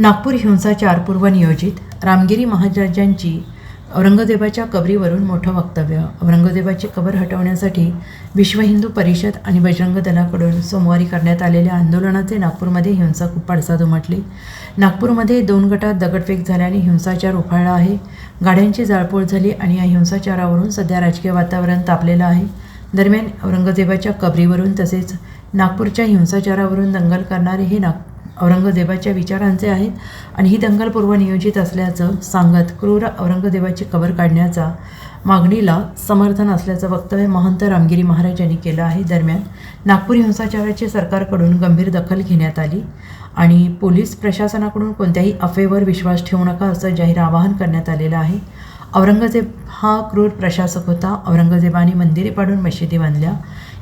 नागपूर हिंसाचार पूर्वनियोजित रामगिरी महाराजांची औरंगजेबाच्या कबरीवरून मोठं वक्तव्य. औरंगजेबाची कबर हटवण्यासाठी विश्व हिंदू परिषद आणि बजरंग दलाकडून सोमवारी करण्यात आलेल्या आंदोलनाचे नागपूरमध्ये हिंसक पडसाद उमटले. नागपूरमध्ये 2 गटात दगडफेक झाल्याने हिंसाचार उफाळला आहे. गाड्यांची जाळपोळ झाली आणि या हिंसाचारावरून सध्या राजकीय वातावरण तापलेलं आहे. दरम्यान औरंगजेबाच्या कबरीवरून तसेच नागपूरच्या हिंसाचारावरून दंगल करणारे हे औरंगजेबाच्या विचारांचे आहेत आणि ही दंगल पूर्वनियोजित असल्याचं सांगत क्रूर औरंगजेबाची कबर काढण्याचा मागणीला समर्थन असल्याचं वक्तव्य महंत रामगिरी महाराज यांनी केलं आहे. दरम्यान नागपूर हिंसाचाराची सरकारकडून गंभीर दखल घेण्यात आली आणि पोलीस प्रशासनाकडून कोणत्याही अफवेवर विश्वास ठेवू नका असं जाहीर आवाहन करण्यात आलेलं आहे. औरंगजेब हा क्रूर प्रशासक होता. औरंगजेबाने मंदिरे पाडून मशिदी बांधल्या.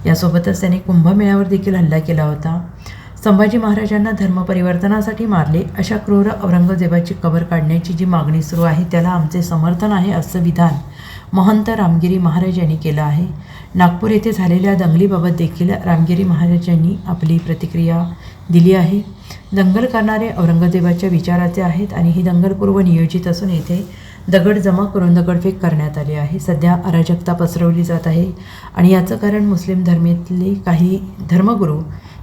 यासोबतच त्याने कुंभमेळ्यावर देखील हल्ला केला होता. संभाजी महाराजांना धर्मपरिवर्तनासाठी मारले अशा क्रूर औरंगजेबाची कबर काढण्याची जी मागणी सुरू आहे त्याला आमचे समर्थन आहे असं विधान महंत रामगिरी महाराज यांनी केलं आहे. नागपूर येथे झालेल्या दंगलीबाबत देखील रामगिरी महाराज यांनी आपली प्रतिक्रिया दिली आहे. दंगल करणारे औरंगजेबाच्या विचाराचे आहेत आणि ही दंगल पूर्वनियोजित असून येथे दगड जमा करून दगडफेक करण्यात आली आहे. सध्या अराजकता पसरवली जात आहे आणि याचं कारण मुस्लिम धर्मातले काही धर्मगुरू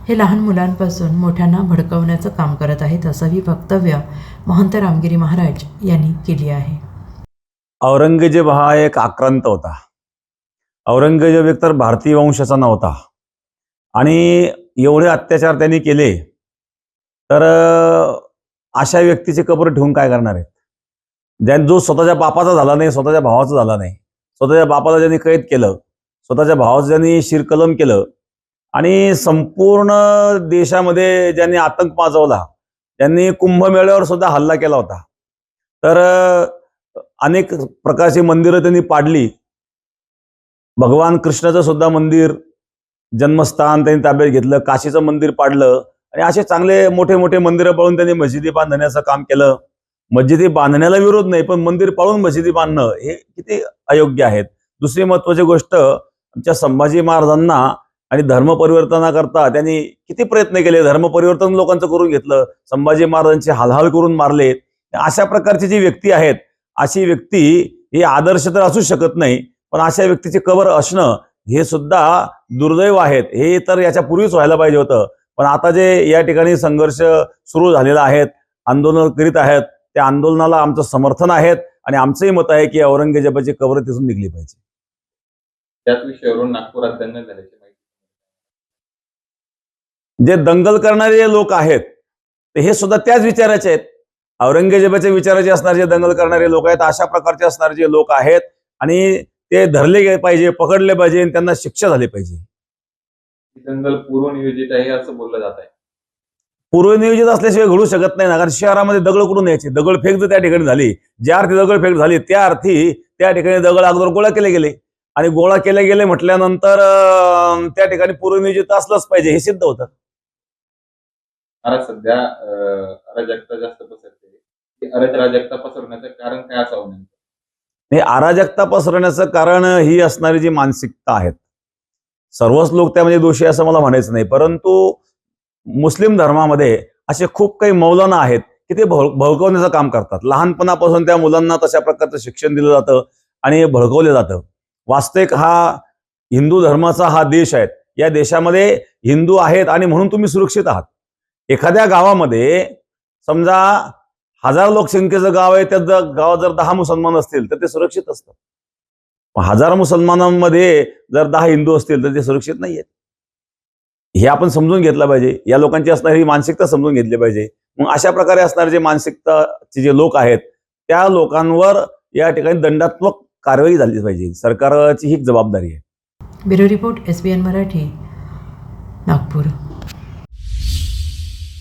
हे लहान मुलांपासून मोठ्यांना भडकवण्याचं काम करत आहेत असंही वक्तव्य महंत रामगिरी महाराज यांनी केली आहे. औरंगजेब हा एक आक्रांत होता. औरंगजेब एकतर भारतीय वंशाचा नव्हता आणि एवढे अत्याचार त्यांनी केले तर अशा व्यक्तीची कबर ठेवून काय करणार आहेत? जो स्वतःच्या बापाचा झाला नाही, स्वतःच्या भावाचा झाला नाही, स्वतःच्या बापाला ज्यांनी कैद केलं, स्वतःच्या भावाचं ज्यांनी शिरकलम केलं आणि संपूर्ण देशामध्ये ज्यांनी आतंक माजवला, ज्यांनी कुंभमेळ्यावर सुद्धा हल्ला केला होता, तर अनेक प्रकारची मंदिरं त्यांनी पाडली. भगवान कृष्णाचं सुद्धा मंदिर जन्मस्थान त्यांनी ताब्यात घेतलं, काशीचं मंदिर पाडलं आणि असे चांगले मोठे मोठे मंदिरं पाळून त्यांनी मशिदी बांधण्याचं काम केलं. मस्जिदी बांधण्याला विरोध नाही, पण मंदिर पाळून मशिदी बांधणं हे किती अयोग्य आहेत. दुसरी महत्वाची गोष्ट, आमच्या संभाजी महाराजांना आणि धर्मपरिवर्तनाकरता त्यांनी किती प्रयत्न केले. धर्मपरिवर्तन लोकांचं करून घेतलं, संभाजी महाराजांचे हालहाल करून मारले. अशा प्रकारची जी व्यक्ती आहेत, अशी व्यक्ती ही आदर्श तर असू शकत नाही, पण अशा व्यक्तीची कबर असणं हे सुद्धा दुर्दैव आहेत. हे तर याच्या पूर्वीच व्हायला पाहिजे होतं. पण आता जे या ठिकाणी संघर्ष सुरू झालेला आहेत, आंदोलन करीत आहेत, त्या आंदोलनाला आमचं समर्थन आहेत आणि आमचंही मत आहे की औरंगजेबाची कबर तिथून निघली पाहिजे. त्याच विषयावरून नागपुरात दंगल झाल्याची माहिती. जे दंगल करणारे लोक आहेत हे सुद्धा त्याच विचाराचे आहेत. औरंगजेबाच्या विचाराचे असणारे जे दंगल करणारे लोक आहेत, अशा प्रकारचे असणारे जे लोक आहेत आणि ते धरले गेले पाहिजे, पकडले पाहिजे आणि त्यांना शिक्षा झाली पाहिजे. दंगल पूर्वनियोजित आहे असं बोललं जात आहे. पूर्वनियोजित असल्याशिवाय घडू शकत नाही ना, कारण शहरामध्ये दगड कुठून यायचे? दगडफेक जर त्या ठिकाणी झाली, ज्या अर्थी दगडफेक झाली त्या अर्थी त्या ठिकाणी दगड अगोदर गोळा केले गेले आणि गोळा केले गेले म्हटल्यानंतर त्या ठिकाणी पूर्वनियोजित असलंच पाहिजे हे सिद्ध होतं. आता सध्या अराजकता जास्त पसरते. अराजकता पसरण्याचं कारण काय असावं? हे अराजकता पसरण्याचं कारण ही असणारी जी मानसिकता आहेत, सर्वच लोक त्यामध्ये दोषी असं मला म्हणायचं नाही, परंतु मुस्लिम धर्मामध्ये असे खूप काही मौलाना आहेत की ते भडकवण्याचं काम करतात. लहानपणापासून त्या मुलांना तशा प्रकारचं शिक्षण दिलं जातं आणि भडकवलं जातं. वास्तविक हा हिंदू धर्माचा हा देश आहे. या देशामध्ये हिंदू आहेत आणि म्हणून तुम्ही सुरक्षित आहात. एखाद्या गावामध्ये समजा 1000 लोकसंख्येचं गाव आहे, त्या गावात जर 10 मुसलमान असतील तर ते सुरक्षित असतं. 1000 मुसलमानांमध्ये जर 10 हिंदू असतील तर ते सुरक्षित नाही आहेत. हे आपण समजून घेतलं पाहिजे. या लोकांची असणारी मानसिकता समजून घेतली पाहिजे. मग अशा प्रकारे असणारे जे मानसिकताचे जे लोक आहेत त्या लोकांवर या ठिकाणी दंडात्मक कारवाई झाली पाहिजे. सरकारची ही जबाबदारी आहे. Bureau report SBN Marathi, Nagpur.